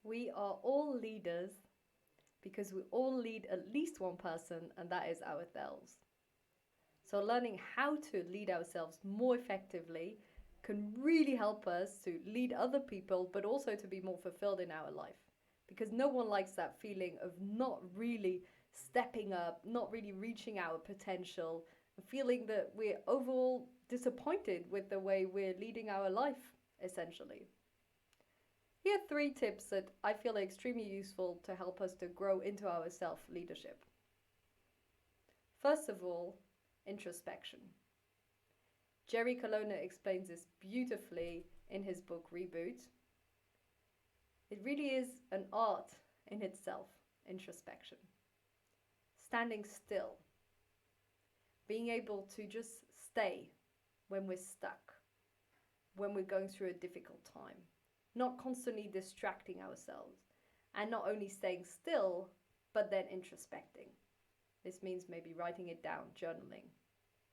We are all leaders because we all lead at least one person, and that is ourselves. So, learning how to lead ourselves more effectively can really help us to lead other people, but also to be more fulfilled in our life. Because no one likes that feeling of not really stepping up, not really reaching our potential, feeling that we're overall disappointed with the way we're leading our life, essentially. Here are three tips that I feel are extremely useful to help us to grow into our self leadership. First of all, introspection. Jerry Colonna explains this beautifully in his book Reboot. It really is an art in itself, introspection. Standing still, being able to just stay when we're stuck, when we're going through a difficult time, not constantly distracting ourselves, and not only staying still, but then introspecting. This means maybe writing it down, journaling,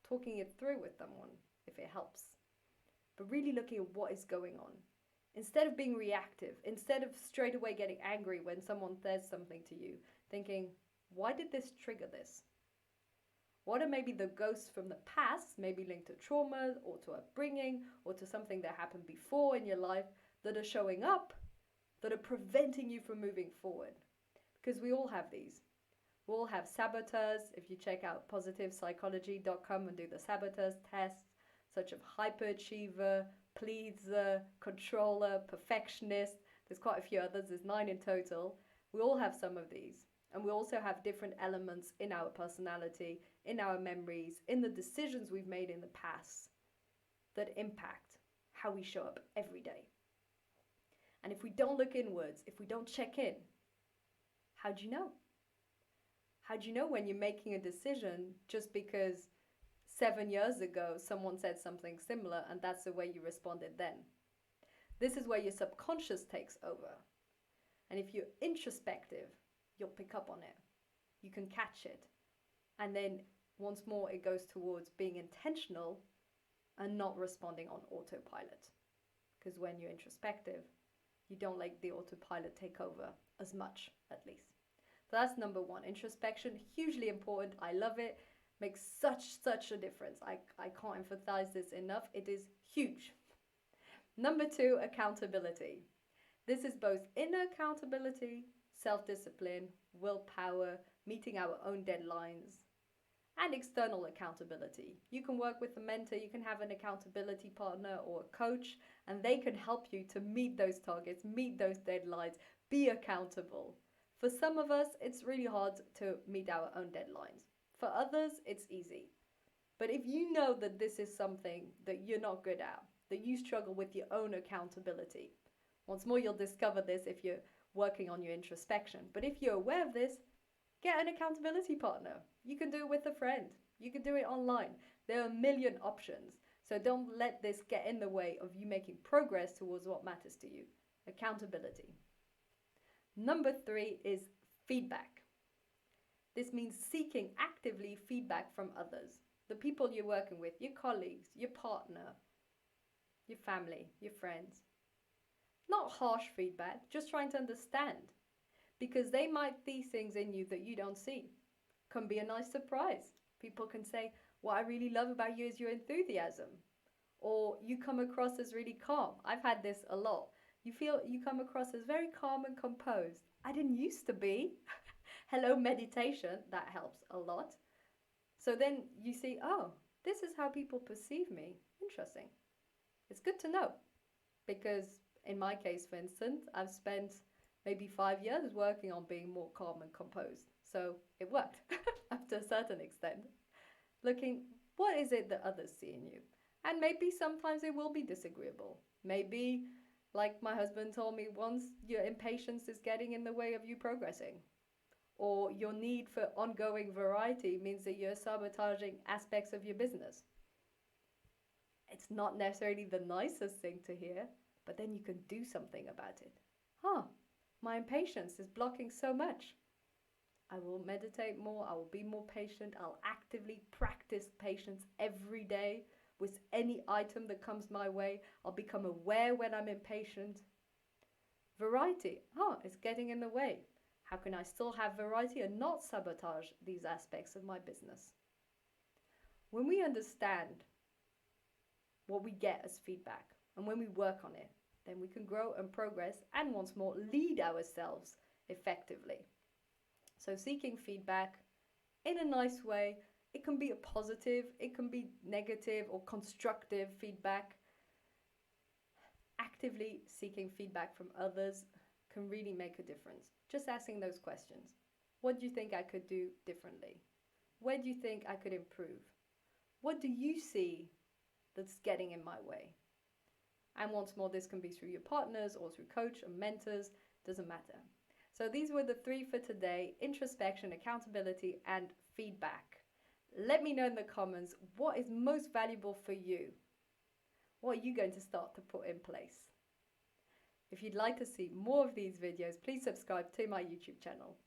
talking it through with someone if it helps, but really looking at what is going on. Instead of being reactive, instead of straight away getting angry when someone says something to you, thinking, why did this trigger this? What are maybe the ghosts from the past, maybe linked to trauma or to upbringing or to something that happened before in your life that are showing up, that are preventing you from moving forward? Because we all have these. We all have saboteurs. If you check out positivepsychology.com and do the saboteurs tests, such as hyperachiever, pleaser, controller, perfectionist, there's quite a few others, there's 9 in total. We all have some of these. And we also have different elements in our personality, in our memories, in the decisions we've made in the past that impact how we show up every day. And if we don't look inwards, if we don't check in, how do you know? How do you know when you're making a decision just because 7 years ago someone said something similar and that's the way you responded then? This is where your subconscious takes over. And if you're introspective, you'll pick up on it. You can catch it. And then once more, it goes towards being intentional and not responding on autopilot. Because when you're introspective, you don't let the autopilot take over as much, at least. So that's number one. Introspection, hugely important. I love it. Makes such a difference. I can't emphasize this enough. It is huge. Number two, accountability. This is both inner accountability, self-discipline, willpower, meeting our own deadlines, and external accountability. You can work with a mentor, you can have an accountability partner or a coach, and they can help you to meet those targets, meet those deadlines, be accountable. For some of us, it's really hard to meet our own deadlines. For others, it's easy. But if you know that this is something that you're not good at, that you struggle with your own accountability, once more, you'll discover this if you're working on your introspection. But if you're aware of this, get an accountability partner. You can do it with a friend. You can do it online. There are a million options. So don't let this get in the way of you making progress towards what matters to you. Accountability. Number three is feedback. This means seeking actively feedback from others. The people you're working with, your colleagues, your partner, your family, your friends. Not harsh feedback, just trying to understand. Because they might see things in you that you don't see. Can be a nice surprise. People can say, what I really love about you is your enthusiasm. Or you come across as really calm. I've had this a lot. You come across as very calm and composed. I didn't used to be. Hello, meditation, that helps a lot. So then you see, oh, this is how people perceive me. Interesting. It's good to know. Because in my case, for instance, I've spent maybe 5 years working on being more calm and composed. So it worked up to a certain extent. Looking, what is it that others see in you? And maybe sometimes it will be disagreeable. Maybe, like my husband told me once, your impatience is getting in the way of you progressing. Or your need for ongoing variety means that you're sabotaging aspects of your business. It's not necessarily the nicest thing to hear, but then you can do something about it. My impatience is blocking so much. I will meditate more, I will be more patient, I'll actively practice patience every day with any item that comes my way. I'll become aware when I'm impatient. Variety, it's getting in the way. How can I still have variety and not sabotage these aspects of my business? When we understand what we get as feedback and when we work on it, then we can grow and progress and once more lead ourselves effectively. So seeking feedback in a nice way, it can be a positive, it can be negative or constructive feedback. Actively seeking feedback from others can really make a difference. Just asking those questions. What do you think I could do differently? Where do you think I could improve? What do you see that's getting in my way? And once more, this can be through your partners or through coach or mentors, doesn't matter. So these were the 3 for today: introspection, accountability, and feedback. Let me know in the comments what is most valuable for you. What are you going to start to put in place? If you'd like to see more of these videos, please subscribe to my YouTube channel.